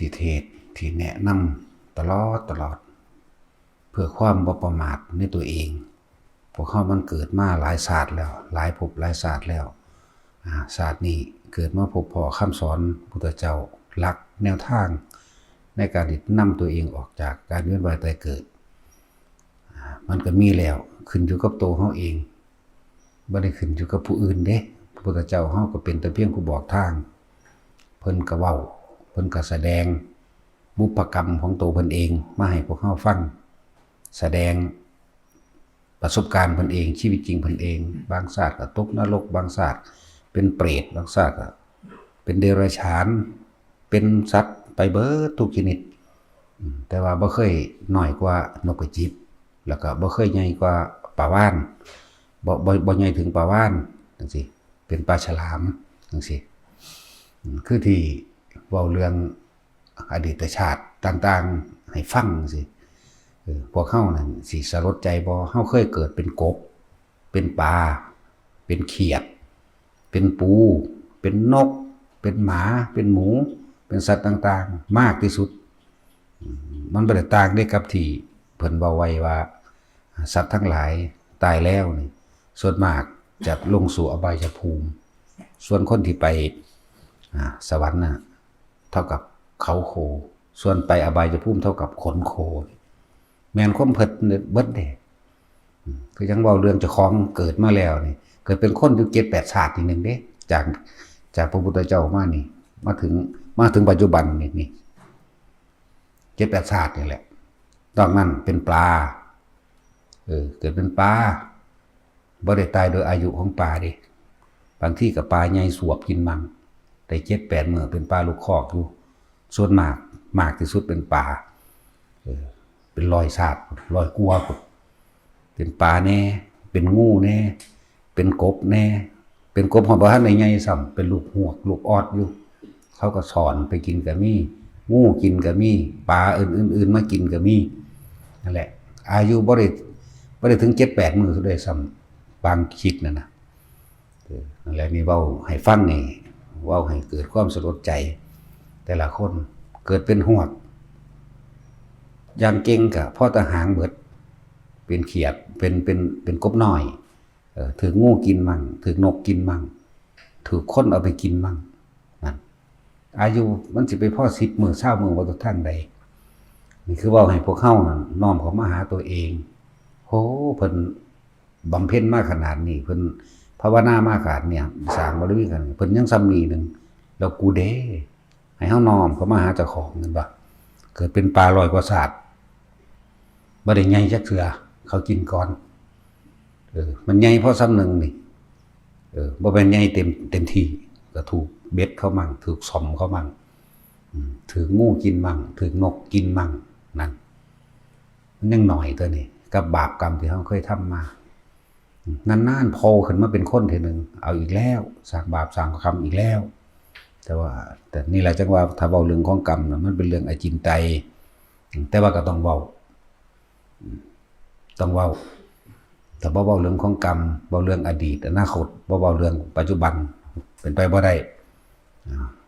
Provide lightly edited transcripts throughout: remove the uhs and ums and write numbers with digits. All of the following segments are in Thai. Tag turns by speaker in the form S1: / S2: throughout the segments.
S1: ที่เทศที่แนะนำตลอดเพื่อความบ่ประมาทในตัวเองพวกเขามันเกิดมาหลายศาสตร์แล้วหลายภพหลายศาสตร์แล้วศาสตร์นี้เกิดมาพบพ่อคำสอนพุทธเจ้าหลักแนวทางในการนำตัวเองออกจากการเวียนว่ายตายเกิดมันก็มีแล้วขึ้นอยู่กับตัวเขาเองบ่ได้ขึ้นอยู่กับผู้อื่นเด้พระพุทธเจ้าเขาก็เป็นแต่เพียงผู้บอกทางเพิ่นก็เว้าเพิ่นก็แสดงบุพกรรมของตัวเพิ่นเองมาให้พวกเขาฟังแสดงประสบการณ์เพิ่นเองชีวิตจริงเพิ่นเองบางศาสตร์ก็ตกนรกบางศาสตร์เป็นเปรตบางศาสตร์ก็เป็นเดรัจฉานเป็นสัตว์ไปเบิดทุกชนิดแต่ว่าบ่เคยน้อยกว่านกกระจิบแล้วก็บ่เคยใหญ่กว่าปลาวาฬบ่ใหญ่ถึงปลาวาฬจังซี่เป็นปลาฉลามจังซี่คือที่เว้าเรื่องอดีตชาติต่างๆให้ฟังจังซี่พวกเฮานั่นสิสลดใจบ่เฮาเคยเกิดเป็นกบเป็นปลาเป็นเขียดเป็นปูเป็นนกเป็นหมาเป็นหมูเป็นสัตว์ต่างๆมากที่สุดมันบ่ได้ต่างได้กับที่เพิ่นเว้าไว้ว่าสัตว์ทั้งหลายตายแล้วนี่ส่วนมากจะลงสู่อบายภูมิส่วนคนที่ไปสวรรค์น่ะเท่ากับเขาโคส่วนไปอบายภูมิเท่ากับขนโคแม่นความเพิ่นเบิดเด้คือจังเว้าเรื่องเจ้าของเกิดมาแล้วนี่เกิดเป็นคนอยู่7-8ชาติอีกนึงเด้จากพระพุทธเจ้ามานี่มาถึงปัจจุบันนี่7-8ชาตินี่แหละนอกนั้นเป็นปลาเกิดเป็นปลาบ่ได้ตายโดยอายุของปลาดิบางที่กับปลาใหญ่สวบกินมั่งแต่7-8มื้อเป็นปลาลูกคอกอยู่ส่วนมากที่สุดเป็นปลาเป็น100ชาติ100กว่าเป็นปลาแน่เป็นงูแน่เป็นกบแน่เป็นกบของบ่ทันได้ใหญ่ซ้ำเป็นลูกหวกลูกออดอยู่เขาก็สอนไปกินก็มีงูกินก็มีปลาอื่นมากินก็มีนั่นแหละอายุบ่ได้ถึง7-8มื้อด้วยซ้ำบางคลิปนั่นน่ะนั่นแหละนี่เว้าให้ฟังนี่เว้าให้เกิดความสลดใจแต่ละคนเกิดเป็นหวกอย่างเก่งก็พ่อตะหางเบิดเป็นเขียดเป็นกบน้อยถืองูกินมั่งถือนกกินมั่งถือคนเอาไปกินมั่งนั่นอายุมันสิไปพ่อ10มื้อ20มื้อบ่ทุกท่านใดนี่คือเว้าให้พวกเฮานั่นน้อมเข้ามาหาตัวเองโหเพิ่นบำเพ็ญมาขนาดนี้เพิ่นภาวนามาขนาดเนี่ยสร้างบารมีกันเพิ่นยังซ้ำนี้นึงแล้วกูเด้ให้เฮาน้อมเข้ามาหาเจ้าของนั่นบ่เกิดเป็นปลา100กว่าศาสตร์บ่ได้ใหญ่จักเทื่อเขากินก่อนมันใหญ่เพราะซ้ำนึงนี่บ่แม่นใหญ่เต็มที่ก็ถูกเบ็ดเขามั่งถูกสอมเขามั่งถืองูกินมั่งถือนกกินมั่งนั่นมันยังหน่อยตัวนี้กับบาปกรรมที่เขาเคยทำมานานๆโผล่ขึ้นมาเป็นคนทีนึงเอาอีกแล้วสร้างบาปสร้างกรรมอีกแล้วแต่นี่แหละจังว่าถ้าเว้าเรื่องของกรรมน่ะมันเป็นเรื่องอจินไตยแต่ว่าก็ต้องเว้าแต่บ่เว้าเรื่องของกรรมเว้าเรื่องอดีตอนาคตบ่เว้าเรื่องปัจจุบันเป็นไปบ่ได้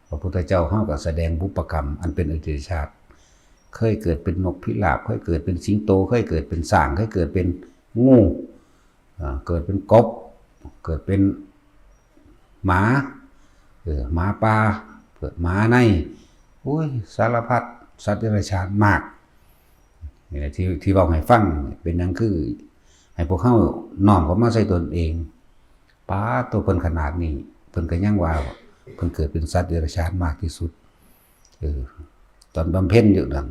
S1: พระพุทธเจ้าเฮาก็แสดงบุพกรรมอันเป็นอดีตชาติเคยเกิดเป็นนกพิราบเคยเกิดเป็นสิงโตเคยเกิดเป็นช้างเคยเกิดเป็นงูเกิดเป็นกบเกิดเป็นหมาหมาป่าเกิดหมาในโอ้ยสารพัดสัตว์เดรัจฉานมากนี่แหละที่เว้าให้ฟังเป็นหยังคือให้พวกเฮาน้อมเข้ามาใส่ตนเองป้าตัวเพิ่นขนาดนี้เพิ่นก็ยังว่าเพิ่นเกิดเป็นสัตว์เดรัจฉานมากที่สุดตอนบำเพ็ญอยู่นั่น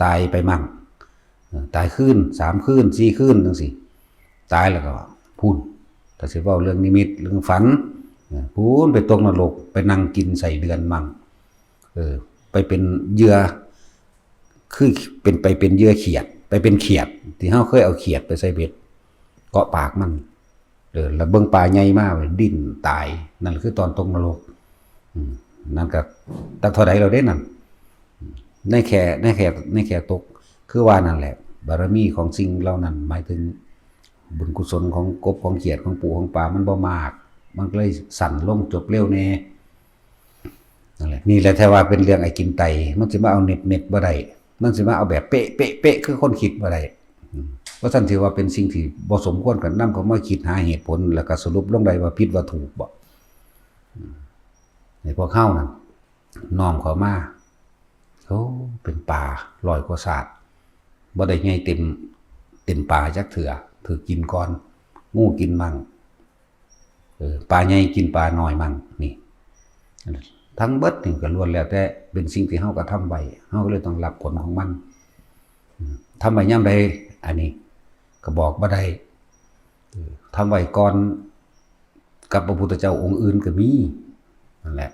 S1: ตายไปมั่งตายคืน3คืน4คืนจังซี่ตายแล้วก็พูนถ้าสิเว้าเรื่องนิมิตเรื่องฝันพูนไปตกนรกไปนั่งกินใส่เดือนมั่งไปเป็นเหยื่อคือเป็นเหยื่อเขียดไปเป็นเขียดที่เฮาเคยเอาเขียดไปใส่เบ็ดเกาะปากมันแล้วเบิ่งปลาใหญ่มากดิ้นตายนั่นคือตอนตกนรกนั่นก็ตักเท่าใดเราได้นั่นในแค่ตกคือว่านั่นแหละบารมีของสิ่งเหล่านั้นหมายถึงบุญกุศลของกบของเขียดของปูของปลามันบ่มากมันก็เลยสั่นลงจบเร็วแน่นั่นแหละ นี่แหละแต่ว่าเป็นเรื่องไอ้กินไตมันสิมาเอาเน็ตบ่ได้มันสิมาเอาแบบเป๊ะเป๊ะเป๊ะคือคนคิดบ่ได้เพราะท่านถือว่าเป็นสิ่งที่บ่สมควรกันนำเขามาคิดหาเหตุผลแล้วก็สรุปลงได้ว่าผิดว่าถูกบ่ในพวกเฮานั่นน้อมเข้ามาเขาเป็นป่า100 กว่าศาสตร์บ่ได้ใหญ่เต็มป่าจักเถื่อถือกินก่อนงูกินมั่งปลาใหญ่กินปลาน้อยมั่งนี่ทั้งเบิดนี่ก็ล้วนแล้วแต่เป็นสิ่งที่เฮากระทำไว้เฮาก็เลยต้องรับผลของมันทำไว้ยามใดอันนี้ก็บอกบ่ได้ทำไว้ก่อนกับพระพุทธเจ้าองค์อื่นก็มีนั่นแหละ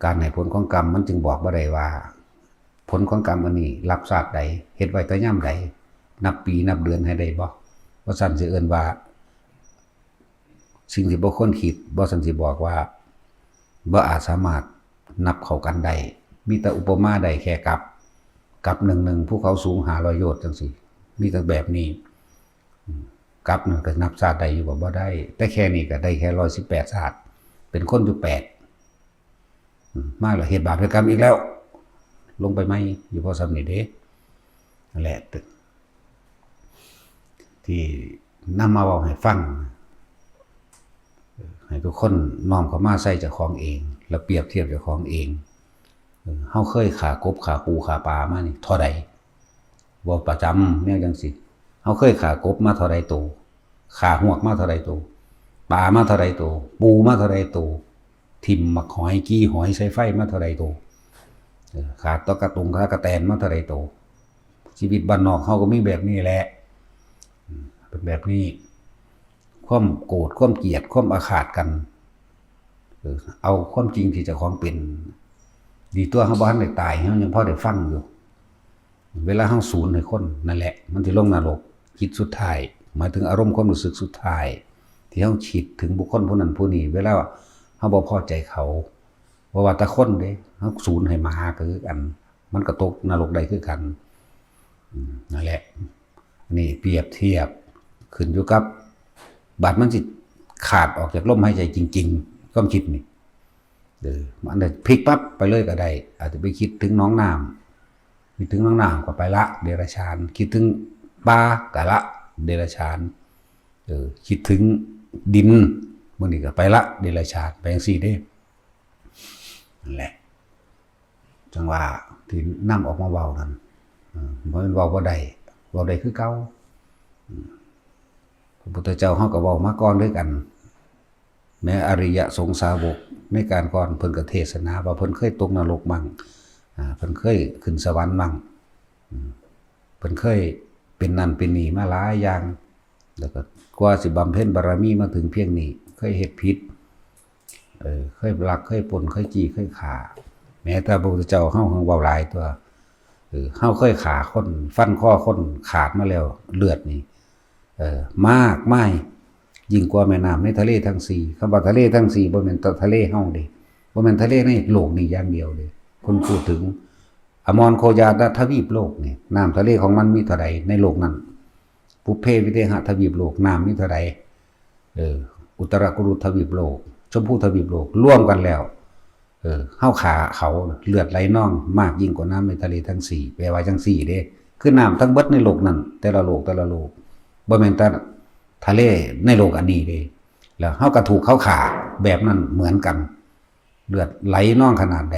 S1: การให้ผลของกรรมมันจึงบอกบ่ได้ว่าผลของกรรมอันนี้รับชาติใดเฮ็ดไว้แต่ยามใดนับปีนับเดือนให้ได้บ่ว่าซั่นสิเอิ้นว่าสิ่งที่บ่ควรคิดบ่ซั่นสิบอกว่าบ่อาจสามารถนับเข้ากันได้มีแต่อุปมาได้แค่กับหนึ่งภูเขาสูง500 โยชน์จังซี่มีแต่แบบนี้กับนึงก็นับชาติได้อยู่บ่ได้แต่แค่นี้ก็ได้แค่118ชาติเป็นคนอยู่8มาแล้วเฮ็ดบาปเฮ็ดกรรมอีกแล้วลงไปไหมอยู่พอซ้ำนี่เด้นั่นแหละที่นำมาเว้าให้ฟังให้ทุกคนน้อมเข้ามาใส่เจ้าของเองแล้วเปรียบเทียบเจ้าของเองเฮาเคยฆ่ากบฆ่าปูฆ่าปลามานี่เท่าใดบ่ประจำแนวจังซี่เฮาเคยฆ่ากบมาเท่าใดโตฆ่าหวกมาเท่าใดโตปลามาเท่าใดโตปูมาเท่าใดโตทิ่มหมักหอยกี้หอยใส่ไฟมาเท่าใดโตขาดตอกระตุงขากระแตนมาเท่าใดโตชีวิตบ้านนอกเฮาก็มีแบบนี้แหละเป็นแบบนี้ความโกรธความเกลียดความอาฆาตกันเอาความจริงที่เจ้าของเป็นดีตัวเฮาบ่ทันได้ตายเฮายังพอได้ฟังอยู่เวลาเฮาสูญให้คนนั่นแหละมันสิลงนรกคิดสุดท้ายหมายถึงอารมณ์ความรู้สึกสุดท้ายที่เฮาคิดถึงบุคคลผู้นั้นผู้นี้เวลาเฮาบ่พอใจเขาว่าแต่คนเด้เฮาสูญให้หมาก็คือกันมันก็ตกนรกได้คือกันนั่นแหละนี่เปรียบเทียบขึ้นอยู่กับบาดมันสิขาดออกจากลมหายใจจริงๆความคิดนี่มันได้พลิกปั๊บไปเลยก็ได้อาจจะไปคิดถึงน้องน้ำคิดถึงน้องน้ำก็ไปละเดรัจฉานคิดถึงปลาก็ละเดรัจฉานคิดถึงดินบางทีก็ไปละเดรัจฉานไปจังซี่เด้นั่นแหละจังว่าที่นำออกมาเว้านั่นบ่แม่นเว้าบ่ได้คือเก่าพระพุทธเจ้าเฮาก็เว้ามาก่อนด้วยกันแม้อริยสงสาวกในการก่อนเพิ่นก็เทศนาว่าเพิ่นเคยตกนรกมั่งเพิ่นเคยขึ้นสวรรค์มั่งเพิ่นเคยเป็นนั่นเป็นนี่มาหลายอย่างแล้วก็กว่าสิบำเพ็ญบารมีมาถึงเพียงนี้เคยเฮ็ดผิดเคยลักเคยปล้นเคยจี้เคยฆ่าแม้แต่พระพุทธเจ้าเฮาเว้าหลายตัวเฮาเคยฆ่าคนฟันคอคนขาดมาแล้วเลือดนี่มากมายยิ่งกว่าแม่น้ำในทะเลทั้ง4คำว่าทะเลทั้ง4บ่แม่นทะเลเฮาเด้บ่แม่นทะเลในโลกนี้อย่างเดียวเด้คนพูดถึงอมรโคยาตทวีปโลกนี่น้ำทะเลของมันมีเท่าใดในโลกนั้นปุเพวิเทหทวีปโลกน้ำมีเท่าใดอุตรกุรุทวีปโลกชมพูทวีปโลกร่วมกันแล้วเฮาขาเขาเลือดไหลนองมากยิ่งกว่าน้ำในทะเลทั้ง4แปลว่าจังซี่เด้คือน้ำทั้งเบิดในโลกนั้นแต่ละโลกบ่แม่นแต่ทะเลในโลกอันนี้เด้แล้วเฮาก็ถูกเขาขาแบบนั้นเหมือนกันเลือดไหลนองขนาดใด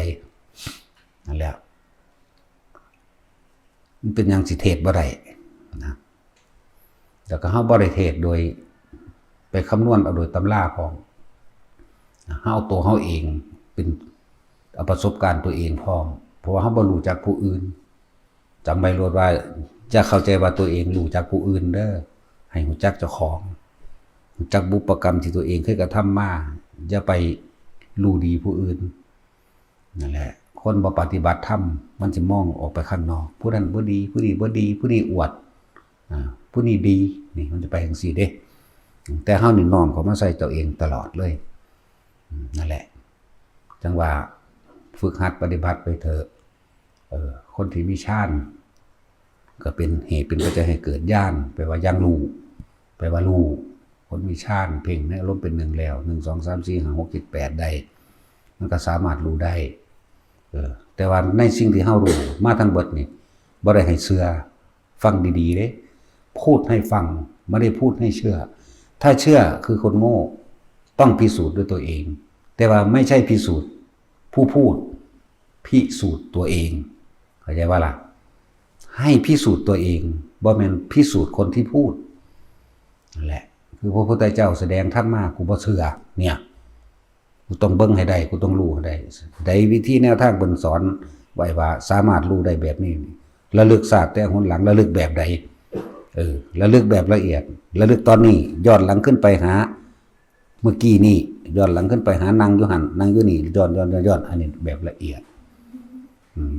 S1: นั่นแหละมันเป็นหยังสิเทศบ่ได้นะแล้วก็เฮาบ่ได้เทศโดยไปคำนวณเอาโดยตำราของเฮาเอาตัวเฮาเองเป็นเอาประสบการณ์ตัวเองพร้อมเพราะว่าเฮาบ่รู้จักผู้อื่นจำไว้โลดว่าจะเข้าใจว่าตัวเองรู้จักผู้อื่นเด้อให้รู้จักเจ้าของรู้จักบุพกรรมที่ตัวเองเคยกระทำมาอย่าไปรู้ดีผู้อื่นนั่นแหละคนบ่ปฏิบัติธรรมมันสิมองออกไปข้างนอกผู้นั้นบ่ดีผู้นี้บ่ดีผู้นี้อวดผู้นี้ดีนี่มันจะไปจังซี่เด้แต่เฮานี่น้อมเข้ามาใส่ตัวเองตลอดเลยนั่นแหละจังว่าฝึกหัดปฏิบัติไปเถอะคนที่มีฌานก็เป็นเหตุเป็นปัจจัยให้เกิดญาณแปลว่ายังรู้แปลว่ารู้คนมีฌานเพ่งในอารมณ์เป็นหนึ่งแล้ว1 2 3 4 5 6 7 8ได้ มันก็สามารถรู้ได้แต่ว่าในสิ่งที่เฮารู้มาทั้งเบิดนี่บ่ได้ให้เชื่อฟังดีๆเด้พูดให้ฟังไม่ได้พูดให้เชื่อถ้าเชื่อคือคนโง่ต้องพิสูจน์ด้วยตัวเองแต่ว่าไม่ใช่พิสูจน์ผู้พูดพิสูจน์ตัวเองเข้าใจว่าล่ะให้พิสูจน์ตัวเองบ่แม่นพิสูจน์คนที่พูดนั่นแหละคือพระพุทธเจ้าแสดงธรรมมากูบ่เชื่อเนี่ยกูต้องเบิ่งให้ได้กูต้องรู้ให้ได้ได้วิธีแนวทางเพิ่นสอนไว้ว่าสามารถรู้ได้แบบนี้ระลึกศาสตร์แต่หนหลังระลึกแบบใดระลึกแบบละเอียดระลึกตอนนี้ย้อนหลังขึ้นไปหาเมื่อกี้นี่ย้อนหลังขึ้นไปหานางอยู่หันนางอยู่นี่ย้อนอันนี้แบบละเอียด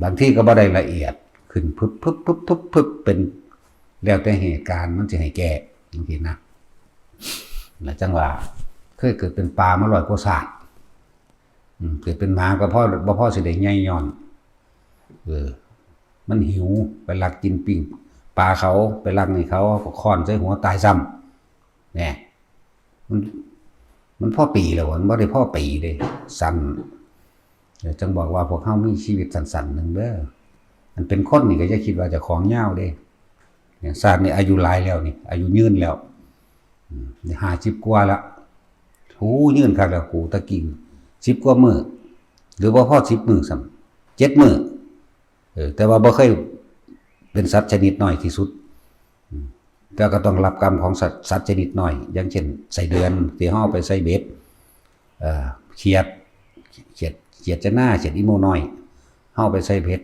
S1: บางที่ก็บ่ได้ละเอียดขึ้นพึบเป็นแล้วแต่เหตุการณ์มันจะให้แก้บางทีนะแล้วจังว่าเคยเกิดเป็นปลามา100 กว่าศาสตร์เกิดเป็นหมาก็พ่อสิได้ใหญ่ย้อนมันหิวไปลักกินปิ้งปลาเขาไปลักในเขาก็ค้อนใส่หัวตายซ้ำเนี่ยมันพ่อปีแล้วมันบ่ได้พ่อปีเด้สั้นเดี๋ยวจังบอกว่าพวกเขามีชีวิตสั้นๆหนึ่งเด้อมันเป็นคนนี่ก็จะคิดว่าจะของยาวเด้เนี่ยศาสตร์นี่อายุหลายแล้วนี่อายุยืนแล้วนี่50 กว่าละโอ้ยืนคักแล้วกูตะกี้10 กว่ามื้อหรือว่าพ่อ10 มื้อซ้ำ7 มื้อแต่ว่าบ่เคยเป็นสัตว์ชนิดน้อยที่สุดแต่ก็ต้องรับกรรมของสัตว์ชนิดน้อยอย่างเช่นไส้เดือนที่เฮาไปใส่เบ็ดเขียดจะหน้าเขียดอีโมน้อยเฮาไปใส่เบ็ด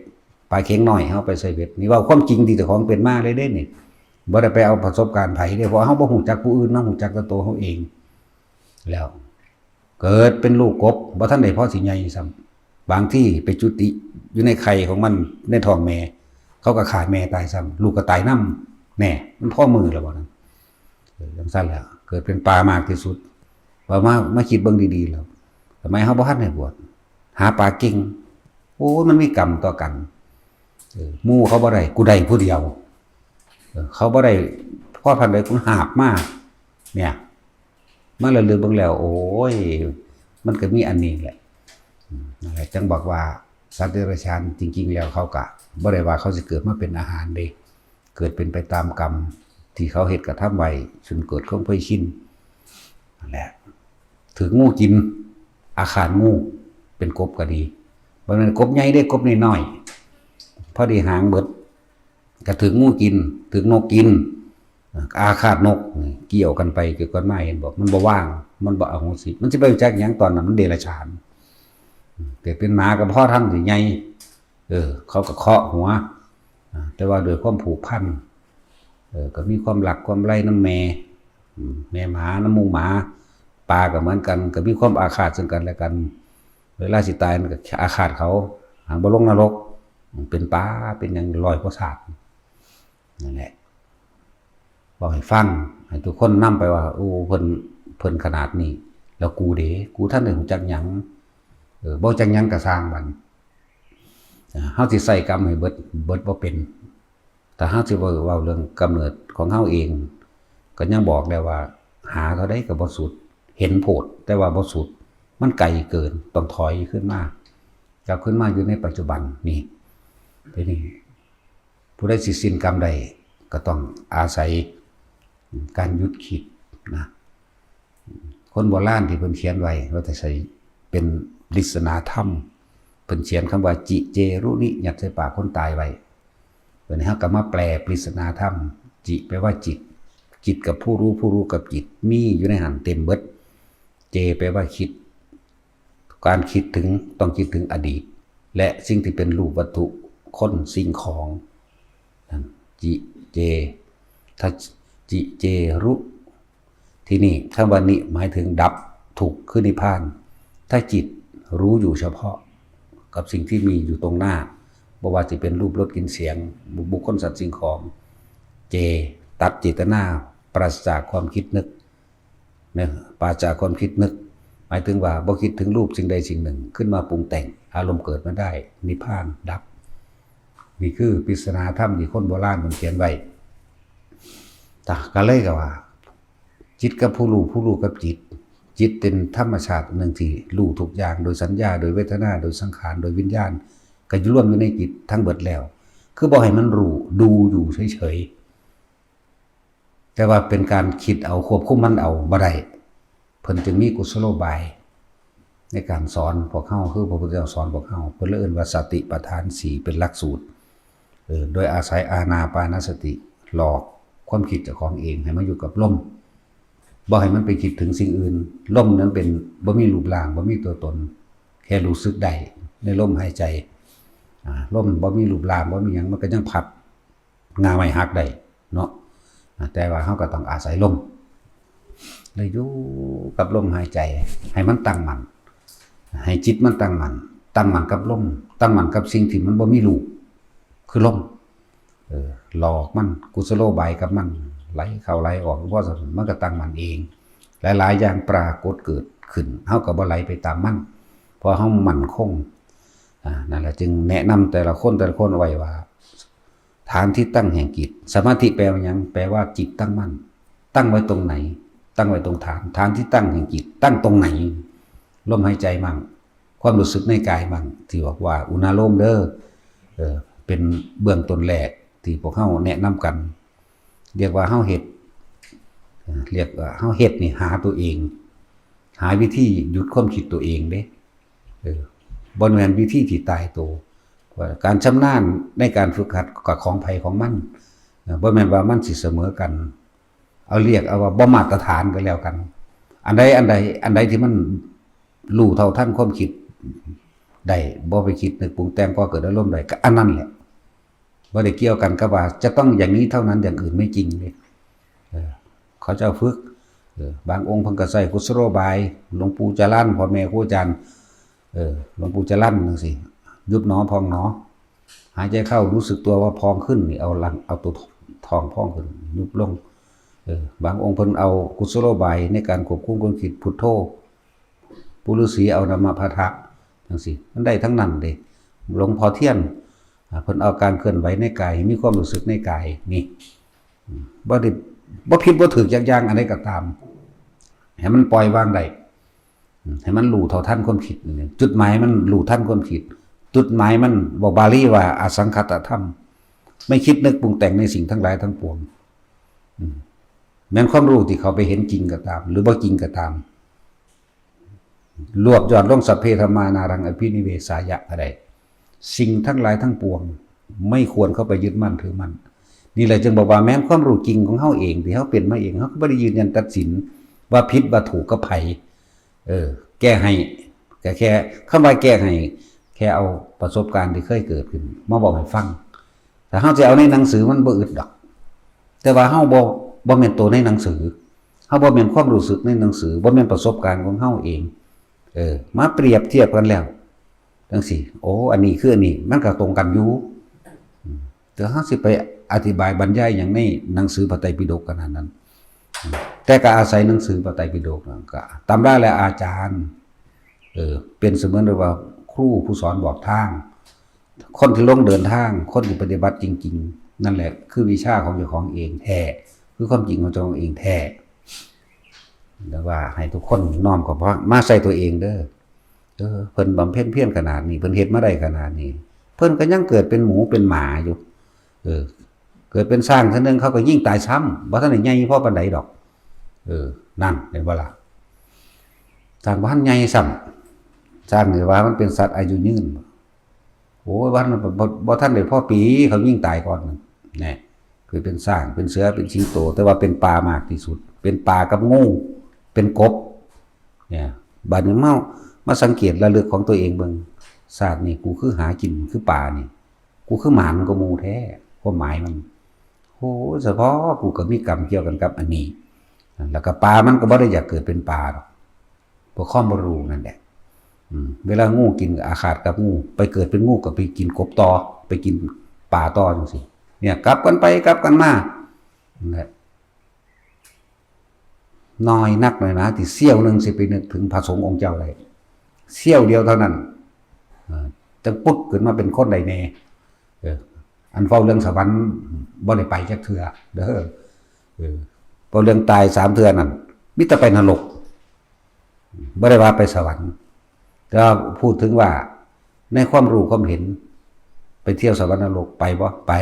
S1: ปลาเข็งน้อยเฮาไปใส่เบ็ดนี่ว่าความจริงที่เจ้าของเป็นมาเลยเด้นี่บ่ได้ไปเอาประสบการณ์ไผเด้เพราะเฮาบ่ฮู้จักผู้อื่นเนาะฮู้จักแต่ตัวเฮาเองแล้วเกิดเป็นลูกกบบ่ทันได้พอสิใหญ่ซ้ำบางที่ไปจุติอยู่ในไข่ของมันในท้องแม่เขาก็ขาดแม่ตายซ้ำลูกก็ตายนำแน่มันพ่อมือแล้วบ่นั้นจังซั่นแหละเกิดเป็นปลามากที่สุดว่ามาคิดเบิ่งดีๆแล้วทำไมเฮาบ่ทันได้บวชหาปลาเก่งโอ้มันมีกรรมต่อกันหมู่เขาบ่ได้กูได้ผู้เดียวเขาบ่ได้พ่อพันใดกูหาบมาเนี่ยมาแล้วลืมเบิ่งแล้วโอ้ยมันก็มีอันนี้แหละนั่นแหละจังบอกว่าสัตว์เดรัจฉานจริงๆแล้วเขาก็บ่ได้ว่าเขาสิเกิดมาเป็นอาหารเด้เกิดเป็นไปตามกรรมที่เขาเฮ็ดกระทำไว้จนเกิดของเคยชินนั่นแหละถืองูกินอาคารงูเป็นกบก็ดีบ่แม่นกบใหญ่เด้กบน้อยๆพอดีหางเบิดก็ถืองูกินถือนกกินอาฆาตนกเกี่ยวกันไปเกี่ยวกันมาเห็นบอกมันบ่ว่างมันบ่เอาสิมันสิไปจักหยังตอนนั้นมันเดรัจฉานแต่เป็นหมากับพ่อทั้งสิใหญ่เขาก็เคาะหัวแต่ว่าโดยความผูกพันก็มีความหลักความไล่น้ำแม่หมาน้ำมูหมาปลาก็เหมือนกันก็มีความอาฆาตซึ่งกันและกันเวลาสิตายมันก็อาฆาตเขาหางบ่ลงนรกเป็นปลาเป็นอย่าง100 กว่าศาสตร์นั่นแหละบอกให้ฟังให้ทุกคนนำไปว่าโอ้เพิ่นขนาดนี้แล้วกูเด้กูท่านได้ฮู้จักหยังบ่จักหยังก็สร้างบัดเฮาสิใส่กรรมให้เบิดบ่เป็นแต่เฮาสิเว้าเรื่องกำเนิดของเฮาเองก็ยังบอกแล้วว่าหาเท่าใดก็บ่สุดเห็นโพดแต่ว่าบ่สุดมันไกลเกินต้องถอยขึ้นมากลับขึ้นมาอยู่ในปัจจุบันนี่ทีนี้ผู้ใดสิสิ้นกรรมใดก็ต้องอาศัยการหยุดคิดนะคนโบราณที่เพิ่นเขียนไว้ว่าจะใช้เป็นปริศนาธรรมเพิ่นเขียนคำว่าจิเจรุนิยัดใส่ปากคนตายไว้เพิ่นเฮาก็มาแปลปริศนาธรรมจิแปลว่าจิตกับผู้รู้กับจิตมีอยู่ในหันเต็มเบิดเจแปลว่าคิดการคิดถึงต้องคิดถึงอดีตและสิ่งที่เป็นรูปวัตถุคนสิ่งของนั่นจิเจถ้าจิเจรุที่นี่คำว่านิหมายถึงดับถูกคือนิพพานถ้าจิตรู้อยู่เฉพาะกับสิ่งที่มีอยู่ตรงหน้าบ่ว่าจะเป็นรูปรสกลิ่นเสียงบุคคลสัตว์สิ่งของเจตัดเจตนาปราศจากความคิดนึกเนี่ยปราศจากความคิดนึกหมายถึงว่าบ่คิดถึงรูปสิ่งใดสิ่งหนึ่งขึ้นมาปรุงแต่งอารมณ์เกิดมาได้นิพพานดับนี่คือปริศนาธรรมที่คนโบราณเขียนไว้ก็เลยก็ว่าจิตกับผู้รู้กับจิต จิตเป็นธรรมชาติหนึ่งที่รู้ทุกอย่างโดยสัญญาโดยเวทนาโดยสังขารโดยวิญญาณก็อยู่รวมอยู่ในจิตทั้งเบิดแล้วคือบ่ให้มันรู้ดูอยู่เฉยๆแต่ว่าเป็นการคิดเอาควบคุมมันเอาบ่ได้เพิ่นจึงมีกุศโลบายในการสอนพวกเฮาคือพระพุทธเจ้าสอนพวกเฮาเพิ่นเลยเอิ้นว่าสติปัฏฐาน4เป็นหลักสูตรโดยอาศัยอานาปานสติหลอกความคิดเจ้าของเองให้มาอยู่กับลมบ่ให้มันไปคิดถึงสิ่งอื่นลมนั้นเป็นบ่มีรูปร่างบ่มีตัวตนแค่รู้สึกได้ในลมหายใจลมบ่มีรูปร่างบ่มีหยังมันก็ยังพัดงาไม้หักได้เนาะแต่ว่าเฮาก็ต้องอาศัยลมเลยอยู่กับลมหายใจให้มันตั้งมั่นให้จิตมันตั้งมั่นกับลมตั้งมั่นกับสิ่งที่มันบ่มีรูปคือลมหลอกมันกุศโลบายกับมันไหลเข้าไหลออกเพราะมันก็ตั้งมั่นเองหลายๆอย่างปรากฏเกิดขึ้นเฮาก็บ่ไหลไปตามมันเพราะเฮามั่นคงนั่นแหละจึงแนะนำแต่ละคนไว้ว่าฐานที่ตั้งแห่งจิตสมาธิแปลว่าหยังแปลว่าจิตตั้งมั่นตั้งไว้ตรงไหนตั้งไว้ตรงฐานที่ตั้งแห่งจิตตั้งตรงไหนลมหายใจมั่งความรู้สึกในกายมั่งที่บอกว่าอุณาโลมเด้อเป็นเบื้องต้นแรกที่พวกเฮาแนะนำกันเรียกว่าเฮาเฮ็ดนี่หาตัวเองหาวิธีหยุดความคิดตัวเองเด้บ่แม่นวิธีที่ตายตัวการชำนาญในการฝึกหัดกับของไผของมันบ่แม่นว่ามันสิเสมอกันเอาเรียกเอาว่าบ่มาตรฐานกันแล้วกันอันใดที่มันรู้เท่าทันความคิดได้บ่ไปคิดนึกปรุงแต่งพอเกิดอารมณ์ได้ก็อันนั้นแหละบ่ได้เกี่ยวกันกับว่าจะต้องอย่างนี้เท่านั้นอย่างอื่นไม่จริงเลยเขาเจ้าฝึกบางองค์เพิ่นก็ใช้กุศโลบายหลวงปู่จรัญพ่อแม่ครูอาจารย์หลวงปู่จรัญจังซี่ยุบหนอพองหนอหายใจเข้ารู้สึกตัวว่าพองขึ้นนี่เอาตัวท้องพองขึ้นยุบลงบางองค์เพิ่นเอากุศโลบายในการควบคุมความคิดพุทโธปุรุษีเอานามพะทะจังซี่มันได้ทั้งนั้นเด้หลวงพ่อเทียนเพิ่นเอาการเคลื่อนไหวในกายมีความรู้สึกในกายนี่บ่ผิดบ่ถูกอย่างอันใดก็ตามให้มันปล่อยวางได้ให้มันรู้เท่าทันความคิดนี่จุดหมายมันรู้ทันความคิดจุดหมายมันบอกบาลีว่าอสังขตธรรมไม่คิดนึกปรุงแต่งในสิ่งทั้งหลายทั้งปวงแม้นความรู้ที่เขาไปเห็นจริงก็ตามหรือบ่จริงก็ตามรวบยอดลงสัพเพธรรมานารังอภินิเวสายะอะไรสิ่งทั้งหลายทั้งปวงไม่ควรเข้าไปยึดมั่นถือมั่นนี่แหละจึงบอกว่าแม้นความรู้จริงของเฮาเองที่เฮาเป็นมาเองเฮาก็บ่ได้ยืนยันตัดสินว่าผิดว่าถูกกับไผแก้ให้แค่คำว่าแก้ให้แค่เอาประสบการณ์ที่เคยเกิดขึ้นมาบอกให้ฟังแต่เฮาจะเอาในหนังสือมันบ่อึดดอกแต่ว่าเฮาบ่แม่นตัวในหนังสือเฮาบ่แม่นความรู้สึกในหนังสือบ่แม่นประสบการณ์ของเฮาเองมาเปรียบเทียบกันแล้วจังซี่โอ้อันนี้คืออันนี้มันก็ตรงกันอยู่แต่เฮาสิไปอธิบายบรรยายอย่างในหนังสือพระไตรปิฎกขนาดนั้นแต่ก็อาศัยหนังสือพระไตรปิฎกก็ตำราและอาจารย์เป็นเสมือนว่าครูผู้สอนบอกทางคนที่ลงเดินทางคนที่ปฏิบัติจริงๆนั่นแหละคือวิชาของเจ้าของเองแท้คือความจริงของเจ้าของเองแท้แล้วว่าให้ทุกคนน้อมกับมาใส่ตัวเองเด้อเพิ่นบำเพ็ญเพียรขนาดนี้เพิ่นเฮ็ดมาได้ขนาดนี้เพิ่นก็ยังเกิดเป็นหมูเป็นหมาอยู่เกิดเป็นสร้างซั่นนึงเขาก็ยิ่งตายซ้ำบ่ทันได้ใหญ่พอปานใดดอกนั่นเห็นบ่ล่ะสร้างบ่ทันใหญ่ซ้ำสร้างนี่ว่ามันเป็นสัตว์อายุยืนโอ้ยวันบ่ทันได้พอปีเขายิ่งตายก่อนแน่คือเป็นสร้างเป็นเสือเป็นสิงโตแต่ว่าเป็นปลามากที่สุดเป็นปลากับงูเป็นกบเนี่ยบัดนี้มาสังเกตระลึกของตัวเองเบิ่งศาสตร์นี่กูคือหากินคือปลานี่กูคือหมามันก็หมู่แท้ความหมายมันโอ้เฉพาะกูก็มีกรรมเกี่ยวกันกับอันนี้แล้วก็ปลามันก็บ่ได้อยากเกิดเป็นปลาหรอกเพราะความบ่รู้นั่นแหละเวลางูกินอาฆาตกับงูไปเกิดเป็นงูก็ไปกินกบต่อไปกินปลาต่อจังซี่เนี่ยกลับกันไปกลับกันมานั่นแหละน้อยนักหน่อยนะที่เสี้ยวนึงสิไปนึกถึงพระสงฆ์องค์เจ้าได้เสี้ยวเดียวเท่านั้นจังปุ๊บขึ้นมาเป็นคนใดแน่อันเฝ้าเรื่องสวรรค์บ่ได้ไปจักเทื่อเด้อเฝ้าเรื่องตาย3เทื่อนั่นมิแต่ไปนรก บ่ได้ว่าไปสวรรค์แต่พูดถึงว่าในความรู้ความเห็นไปเที่ยวสวรรค์นรกไปบ่ไป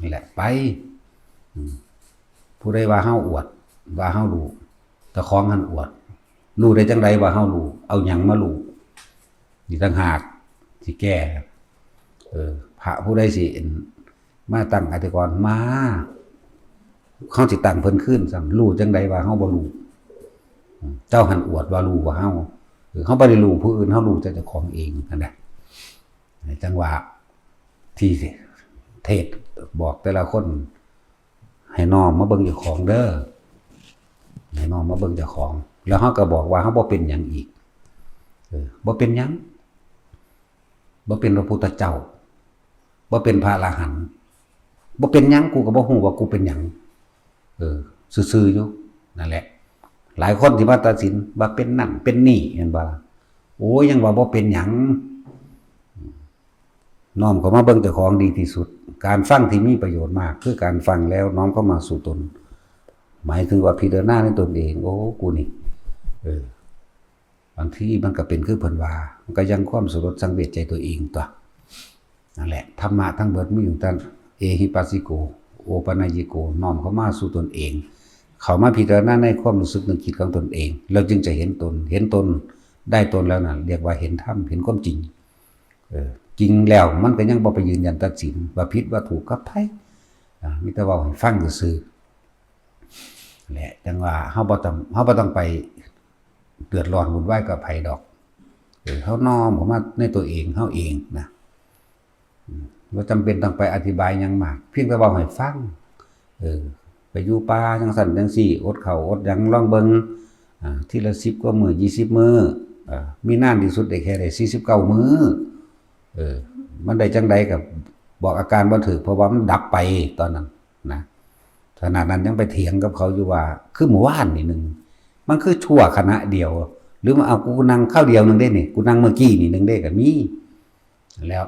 S1: นี่แหละไปผู้ใดว่าเฮาอวดว่าเฮารู้แต่ของหันอวดรู้ได้จังไดว่าเฮารู้เอาหยังมารู้นี่ต่างหากสิแก้พระผู้ใดสิมาตั้งอธิกรณ์มาเขาสิตั้งเพิ่นขึ้นสั่งรู้จังไดว่าเฮาบ่รู้เจ้าหันอวดว่ารู้ว่าเฮาเขาบ่ได้รู้ผู้อื่นเฮารู้แต่เจ้าของเองนั่นแหละจังหวะที่เทศบอกแต่ละคนให้น้อมมาเบิ่งเจ้าของเด้อให้น้อมมาเบิ่งเจ้าของแล้วเฮาก็บอกว่าเฮาบ่เป็นหยังอีกบ่เป็นหยังบ่เป็นพระพุทธเจ้าบ่เป็นพระอรหันต์บ่เป็นหยังกูก็บ่ฮู้ว่ากูเป็นหยังซื่อๆอยู่นั่นแหละหลายคนที่มาตัดสินว่าเป็นนั่นเป็นนี่เห็นบ่ล่ะโอ้ยยังว่าบ่เป็นหยังน้อมเข้ามาเบิ่งเจ้าของดีที่สุดการฟังที่มีประโยชน์มากคือการฟังแล้วน้อมเข้ามาสู่ตนหมายถึงว่าพิจารณาในตนเองโอ้กูนี่บางทีมันก็เป็นคือเพิ่นว่ามันก็ยังความสลดสังเวชใจตัวเองตัวนั่นแหละธรรมะทั้งเบิดมีอยู่ตั้งเอหิปัสสิโกโอปนัญญิโกน้อมเข้ามาสู่ตนเองเข้ามาพิจารณาในความรู้สึกนึกคิดของตนเองเราจึงจะเห็นตนได้ตนแล้วน่ะเรียกว่าเห็นธรรมเห็นความจริงจริงแล้วมันก็ยังบ่ไปยืนยันตัดสินว่าผิดว่าถูกกับไผมีแต่ว่าให้ฟังซื่อๆแหละจังว่าเฮาบ่ต้องไปเดือดร้อนวุ่นวายกับไผดอกเฮาน้อมเข้ามาในตัวเองเฮาเองนะบ่จำเป็นต้องไปอธิบายหยังมากเพียงแต่ว่าให้ฟังไปอยู่ป่าจังซั่นจังซี่อดข้าวอดหยังลองเบิ่งทีละ10กว่ามื้อ20มื้อมีนานที่สุดได้แค่ได้49มื้อมันได้จังใดก็บอกอาการบ่ถูกเพราะว่ามันดับไปตอนนั้นนะขนาดนั้นยังไปเถียงกับเขาอยู่ว่าคือหมู่บ้านนี่นึงมันคือชั่วขณะเดียวหรือมาเอากูนั่งข้าวเดียวนึงได้นี่กูนั่งเมื่อกี้นี่นึงได้ก็มีแล้ว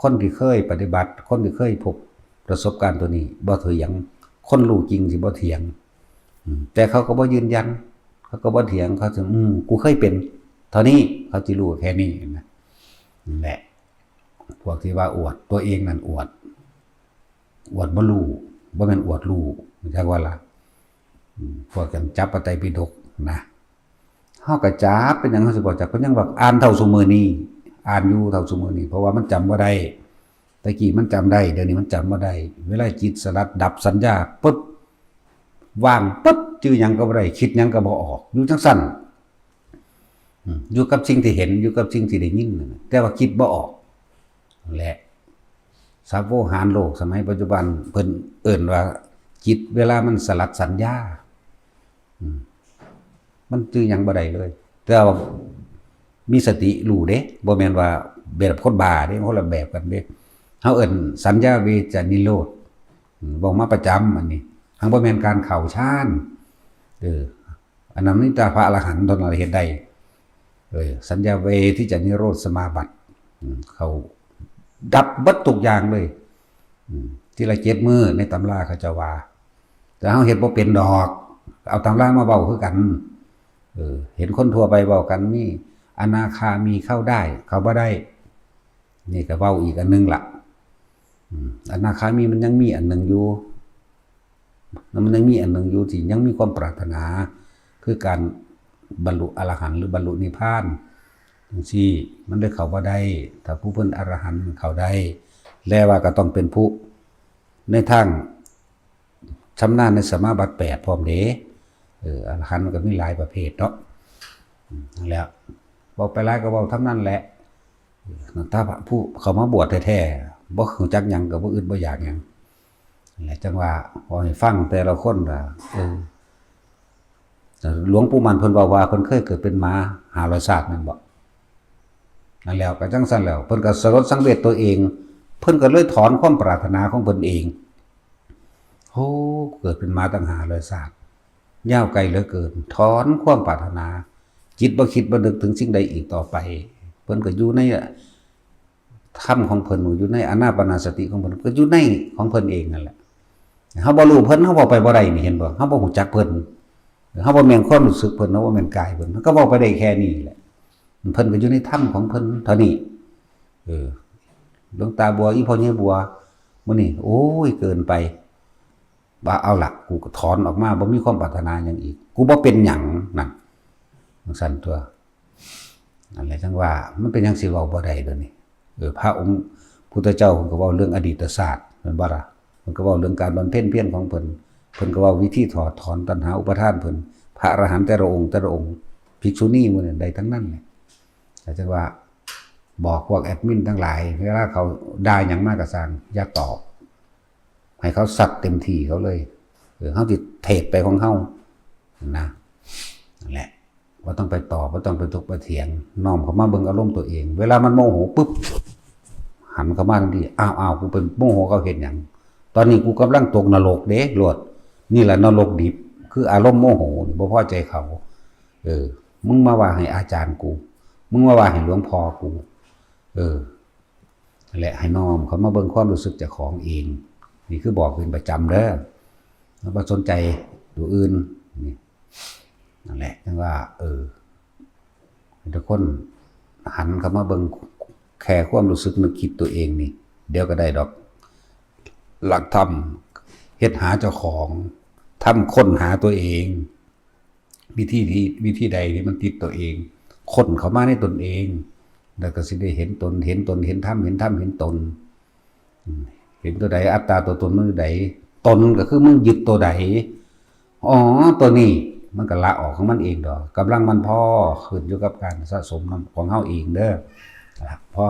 S1: คนที่เคยปฏิบัติคนที่เคยพบประสบการณ์ตัวนี้บ่เถียงคนรู้จริงสิบ่เถียงแต่เขาก็บ่ยืนยันเขาก็บ่เถียงเขาจะกูเคยเป็นเท่านี้เขาสิรู้แค่นี้นะนั่นแหละพวกที่ว่าอวดตัวเองนั่นอวดบ่รู้บ่แม่นอวดรู้จักว่าล่ะพวกกันจับพระไตรปิฎกนะเฮาก็จับเป็นหยังเฮาสิบ่จับเพิ่นยังว่าอ่านเท่าซุมื้อนี้อ่านอยู่เท่าซุมื้อนี้เพราะว่ามันจำบ่ได้ตะกี้มันจำได้เดี๋ยวนี้มันจำบ่ได้เวลาจิตสลัดดับสัญญาปึ๊บว่างปึ๊บจื้อหยังก็บ่ได้คิดหยังก็บ่ออกอยู่จังซั่นอยู่กับสิ่งที่เห็นอยู่กับสิ่งที่ได้ยินแต่ว่าคิดบ่ออกและสัพโวหารโลกสมัยปัจจุบันเพิ่นเอิ้นว่าจิตเวลามันสลัดสัญญามันจื้อหยังบ่ได้เลยแต่ว่ามีสติรู้เด้บ่แม่นว่าแบบคนบ้าเด้คนละแบบกันเด้เฮาเอิ้นสัญญาเวจนิโรธบอกมาประจำอันนี้หังบ่แม่นการเข้าฌานอันนั้นนี่ตาพระอรหันต์เท่านั้นเฮ็ดได้สัญญาเวที่จะนิโรธสมาบัติเขาดับบัดทุกอย่างเลยที่ละ7มื้อในตำราเขาจะว่าแต่เฮาเฮ็ดบ่เป็นดอกเอาตำรามาเว้าคือกันเห็นคนทั่วไปเว้ากันมีอนาคามีเข้าได้เข้าบ่ได้นี่ก็เว้าอีกอันนึงล่ะอนาคามีมันยังมีอันนึงอยู่มันยังมีอันนึงอยู่ที่ยังมีความปรารถนาคือการบรรลุอรหันต์หรือบรรลุนิพพานจังซี่มันได้เข้าบ่ได้ถ้าผู้เพิ่นอรหันต์เข้าได้แล้วว่าก็ต้องเป็นผู้ในทางชำนาญในสมาบัติ8พร้อมเด้อรหันต์มันก็มีหลายประเภทเนาะแล้วบอกไปหลายก็เว้าทั้งนั้นแหละถ้าผู้เขามาบวชแท้ๆบ่รู้จักหยังก็บ่อึดบ่อยากหยังนั่นแหละจังว่าพอให้ฟังแต่ละคนว่าหลวงปู่มันเพิ่นว่าเพิ่นเคยเกิดเป็นหมา500ชาติแม่นบ่นั่นแล้วก็จังซั่นแล้วเพิ่นก็สลดสังเวชตัวเองเพิ่นก็เลยถอนความปรารถนาของเพิ่นเองโอ้เกิดเป็นหมาตั้ง500ชาติยาวไกลเหลือเกินถอนความปรารถนาจิตบ่คิดบ่นึกถึงสิ่งใดอีกต่อไปเพิ่นก็อยู่ในธรรมของเพิ่นอยู่ในอานาปานสติของเพิ่นก็อยู่ในของเพิ่นเองนั่นแหละเฮาบ่รู้เพิ่นเฮาบ่ไปบ่ได้นี่เห็นบ่เฮาบ่ฮู้จักเพิ่น เฮาบ่แม่นความรู้สึกเพิ่นเนาะบ่แม่นกายเพิ่นมันก็เว้าไปได้แค่นี้แหละเพิ่นก็อยู่ในถ้ำของเพิ่นเท่านี้หลวงตาบัวอีพ่อใหญ่บัวมื้อนี้โอ้ยเกินไปว่าเอาล่ะกูก็ถอนออกมาบ่มีความปรารถนาหยังอีกกูบ่เป็นหยังนั่นจังซั่นตัวนั่นแหละจังว่ามันเป็นจังสิเว้าบ่ได้เด้อนี่พระองค์พุทธเจ้าเพิ่นก็เว้าเรื่องอดีตศาสตร์แม่นบ่ล่ะเพิ่นก็เว้าเรื่องการบำเพ็ญเพียรของเพิ่นก็เว้าวิธีถอดถอนตัณหาอุปาทานเพิ่นพระอรหันต์แต่ละองค์ภิกษุณีหมู่นั้นได้ทั้งนั้นเลยแต่จังว่าบอกพวกแอดมินทั้งหลายเวลาเขาได้หยังมากก็สร้างอย่าตอบให้เขาสัตว์เต็มที่เขาเลยเฮาสิเทศไปของเฮานะนั่นแหละว่าต้องไปตอบว่าต้องไปถกไปเถียงน้อมเข้ามาเบิ่งอารมณ์ตัวเองเวลามันโมโหปุ๊บหันเข้ามาทันทีอ้าวกูเป็นโมโหเขาเห็นหยังตอนนี้กูกำลังตกนรกเด้โลดนี่แหละนรกดิบคืออารมณ์โมโหบ่พอใจเขามึงมาว่าให้อาจารย์กูมึงมาว่าให้หลวงพ่อกูนั่นแหละให้น้อมเขามาเบิ่งความรู้สึกเจ้าของเองนี่คือบอกเป็นประจำเด้อแล้วบ่สนใจตัวอื่นนี่นั่นแหละจังว่าทุกคนหันเข้ามาเบิ่งแค่ความรู้สึกนึกคิดตัวเองนี่เดี๋ยวก็ได้ดอกหลักธรรมเฮ็ดหาเจ้าของทำค้นหาตัวเองวิธีใดที่มันติดตัวเองค้นเข้ามาในตนเองแล้วก็สิได้เห็นตนเห็นธรรมเห็นตนเห็นตัวใดอัตตาตัวตนมันอยู่ใดตนก็คือมึงยึดตัวใดอ๋อตัวนี้มันก็ละออกของมันเองดอกกำลังมันพอขึ้นอยู่กับการสะสมของเฮาเองเด้อพอ